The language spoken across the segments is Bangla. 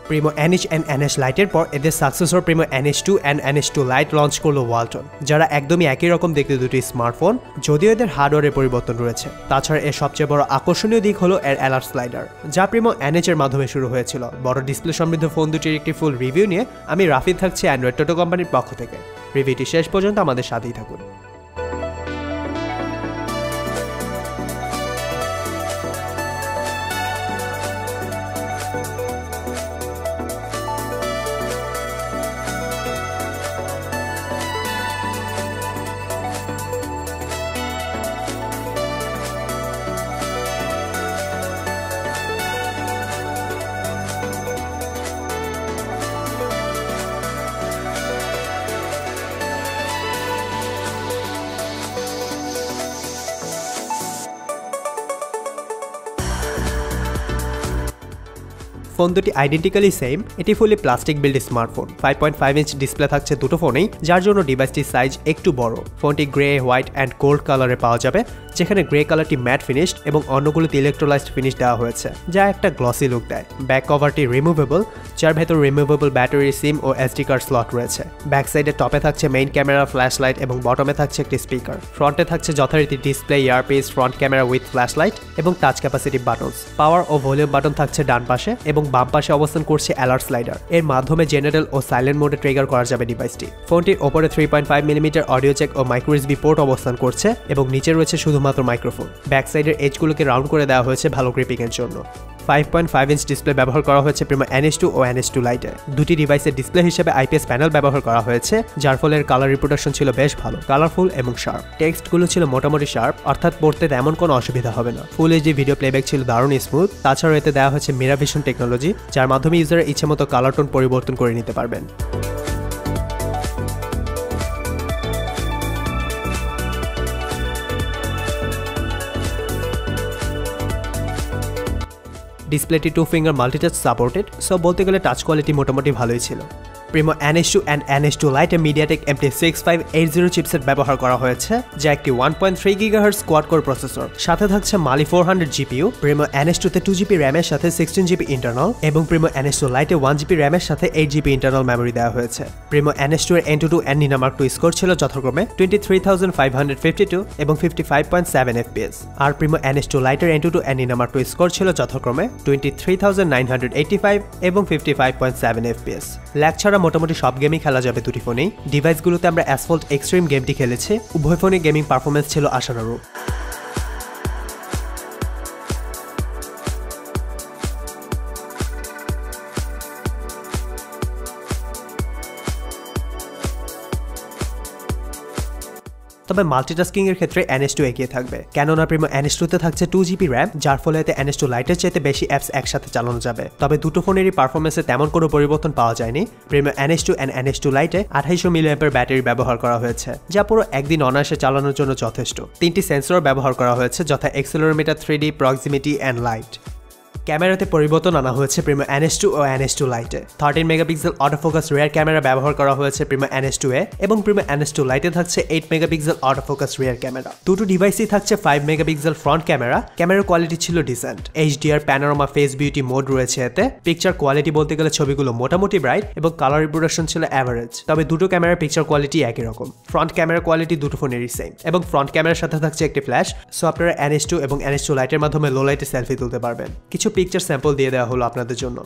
প্রিমো NH and NH লাইটের পর এদের successor Primo NH2 and NH2 light launch করলো ওয়ালটন, যারা একদমই একই রকম দেখতে দুটি স্মার্টফোন, যদিও এদের হার্ডওয়্যারে পরিবর্তন রয়েছে। তাছাড়া এর সবচেয়ে বড় আকর্ষণীয় দিক হলো এর অ্যালার্ট স্লাইডার, যা প্রিমো NH এর মাধ্যমে শুরু হয়েছিল। বড় ডিসপ্লে সমৃদ্ধ ফোন দুটির একটি ফুল রিভিউ নিয়ে আমি রাফিদ থাকছি অ্যান্ড্রয়েড টোটো কোম্পানির পক্ষ থেকে। রিভিউটি শেষ পর্যন্ত আমাদের সাথেই থাকুন। ফোন দুটি আইডেন্টিক্যালি সেম। এটি fully plastic build smartphone. 5.5 inch display থাকছে দুটো ফোনেই, যার জন্য ডিভাইসটির সাইজ একটু বড়। ফোনটি গ্রে, হোয়াইট অ্যান্ড গোল্ড কালারে পাওয়া যাবে, যেখানে গ্রে কালারটি ম্যাট ফিনিশড এবং অন্যগুলোতে ইলেকট্রোলাইজড ফিনিশ দেওয়া হয়েছে, যা একটা গ্লসি লুক দেয়। ব্যাক কভারটি রিমুভেবল, যার ভেতর রিমুভেবল ব্যাটারি, সিম ও SD কার্ড স্লট রয়েছে। ব্যাক সাইডে টপে থাকছে মেইন ক্যামেরা, ফ্ল্যাশ লাইট এবং বটমে থাকছে একটি স্পিকার। ফ্রন্টে থাকছে যথারীতি display, earpiece, front camera with flash light এবং টাচ ক্যাপাসিটি বাটনস। পাওয়ার ও ভলিউম বাটন থাকছে ডান পাশে এবং বাম পাশে অবস্থান করছে অ্যালার্ট স্লাইডার। এর মাধ্যমে জেনারেল ও সাইলেন্ট মোডে ট্রিগার করা যাবে ডিভাইসটি। ফোনটির ওপরে 3.5 মিলিমিটার অডিও জ্যাক ও মাইক্রো USB পোর্ট অবস্থান করছে এবং নিচে রয়েছে শুধুমাত্র মাইক্রোফোন। ব্যাক সাইডের এজগুলোকে রাউন্ড করে দেওয়া হয়েছে ভালো গ্রিপিং এর জন্য। 5.5 ইঞ্চ ডিসপ্লে ব্যবহার করা হয়েছে প্রিমো NH2 ও NH2 লাইটে। দুটি ডিভাইসের ডিসপ্লে হিসেবে IPS প্যানেল ব্যবহার করা হয়েছে, যার ফলে এর কালার রিপ্রোডাকশন ছিল বেশ ভালো, কালারফুল এবং শার্প। টেক্সটগুলো ছিল মোটামুটি শার্প, অর্থাৎ পড়তে তেমন কোনো অসুবিধা হবে না। ফুল HD ভিডিও প্লেব্যাক ছিল দারুণ স্মুথ। তাছাড়াও এতে দেওয়া হয়েছে মিরা ভিশন টেকনোলজি, যার মাধ্যমে ইউজারের ইচ্ছে মতো কালার টোন পরিবর্তন করে নিতে পারবেন। ডিসপ্লেটি 2 ফিঙ্গার মাল্টিটাচ সাপোর্টেড, সো বলতে গেলে টাচ কোয়ালিটি মোটামুটি ভালোই ছিল। প্রিমো NH2 and NH2 লাইটে মিডিয়াটেক MT6580 চিপসেট ব্যবহার করা হয়েছে, যা একটি 1.3 GHz কোয়াড কোর প্রসেসর। সাথে থাকছে Mali 400 GPU। প্রিমো NH2 তে 2GB RAM এর সাথে 16GB ইন্টারনাল এবং প্রিমো NH2 লাইটে 1GB RAM এর সাথে 8GB ইন্টারনাল মেমরি দেওয়া হয়েছে। প্রিমো NH2 এর Antutu and Nina Mark II score ছিল যথাক্রমে 23,552 এবং 55.7 FPS, আর প্রিমো NH2 লাইটের Antutu and Nina Mark II score ছিল যথাক্রমে 23,985 এবং 55.7 FPS। ল্যাগ ছাড়া মোটামুটি সব গেমই খেলা যাবে দুটি ফোনেই। ডিভাইসগুলোতে আমরা অ্যাসফল্ট এক্সট্রিম গেমটি খেলেছি। উভয় ফোনে গেমিং পারফরমেন্স ছিল আশানুরূপ। তবে মাল্টিটাস্কিং এর ক্ষেত্রে NH2 এগিয়ে থাকবে, কেননা প্রিমো NH2 তে থাকছে 2GB RAM, যার ফলে এতে NH2 লাইটের চাইতে বেশি অ্যাপস একসাথে চালানো যাবে। তবে দুটো ফোনেরই পারফরমেন্সে তেমন কোনো পরিবর্তন পাওয়া যায়নি। প্রিমো NH2 and NH2 লাইটে 2800 mAh ব্যাটারি ব্যবহার করা হয়েছে, যা পুরো একদিন অনায়াসে চালানোর জন্য যথেষ্ট। 3টি সেন্সর ব্যবহার করা হয়েছে, যথা accelerometer, 3D, proximity and light. ক্যামেরাতে পরিবর্তন আনা হয়েছে প্রিমো NH2 ও NH2 লাইটে। 13 মেগাপিক্সেল অটোফোকাস রিয়ার ক্যামেরা ব্যবহার করা হয়েছে প্রিমো NH2 এ এবং প্রিমো NH2 লাইটে থাকছে 8 মেগাপিক্সেল অটোফোকাস রিয়ার ক্যামেরা। দুটো ডিভাইসই থাকছে 5 মেগাপিক্সেল ফ্রন্ট ক্যামেরা। ক্যামেরার কোয়ালিটি ছিল decent. HDR panorama face beauty mode রয়েছে এতে। পিকচার কোয়ালিটি বলতে গেলে ছবিগুলো মোটামুটি ব্রাইট এবং কালার রিপ্রোডাকশন ছিল অ্যাভারেজ। তবে দুটো ক্যামেরার পিকচার কোয়ালিটি একই রকম। ফ্রন্ট ক্যামেরার কোয়ালিটি দুটো ফোনেরই সেম এবং ফ্রন্ট ক্যামেরার সাথে থাকছে একটি ফ্ল্যাশ, সো আপনারা NH2 এবং NH2 লাইটের মাধ্যমে লো লাইটে সেলফি তুলতে পারবেন। কিছু পিকচার স্যাম্পল দিয়ে দেওয়া হলো আপনাদের জন্য।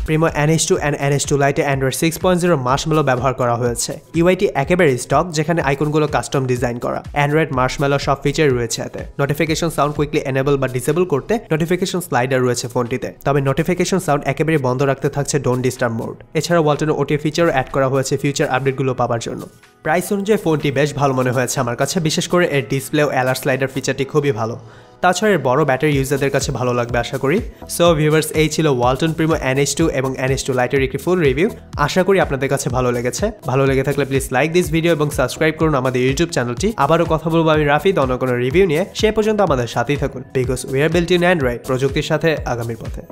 প্রিমো NH2 and NH2 লাইটে অ্যান্ড্রয়েড 6.0 মার্শম্যালো ব্যবহার করা হয়েছে। ইউআইটি একেবারে স্টক, যেখানে আইকনগুলো কাস্টম ডিজাইন করা। অ্যান্ড্রয়েড মার্শম্যালো সব ফিচার রয়েছে এতে। নোটিফিকেশন সাউন্ড কুইকলি এনেবল বা ডিসেবল করতে নোটিফিকেশন স্লাইডার রয়েছে ফোনটিতে, তবে নোটিফিকেশন সাউন্ড একেবারে বন্ধ রাখতে থাকছে ডোন্ট ডিস্টার্ব মোড। এছাড়া ওয়ালটনের OTA ফিচারও অ্যাড করা হয়েছে ফিউচার আপডেটগুলো পাওয়ার জন্য। প্রাইস অনুযায়ী ফোনটি বেশ ভালো মনে হয়েছে আমার কাছে, বিশেষ করে এর ডিসপ্লে ও অ্যালার্ট স্লাইডার ফিচারটি খুবই ভালো। তাছাড়া এর বড় ব্যাটারি ইউজারদের কাছে ভালো লাগবে আশা করি। সো ভিউয়ার্স, এই ছিল ওয়ালটন প্রিমো NH2 এবং NH2 লাইটের একটি ফুল রিভিউ। আশা করি আপনাদের কাছে ভালো লেগেছে। ভালো লেগে থাকলে প্লিজ লাইক দিস ভিডিও এবং সাবস্ক্রাইব করুন আমাদের ইউটিউব চ্যানেলটি। আবারও কথা বলবো আমি রাফিদ অন্য কোনো রিভিউ নিয়ে। সে পর্যন্ত আমাদের সাথেই থাকুন, because we are built in Android, প্রযুক্তির সাথে আগামীর পথে।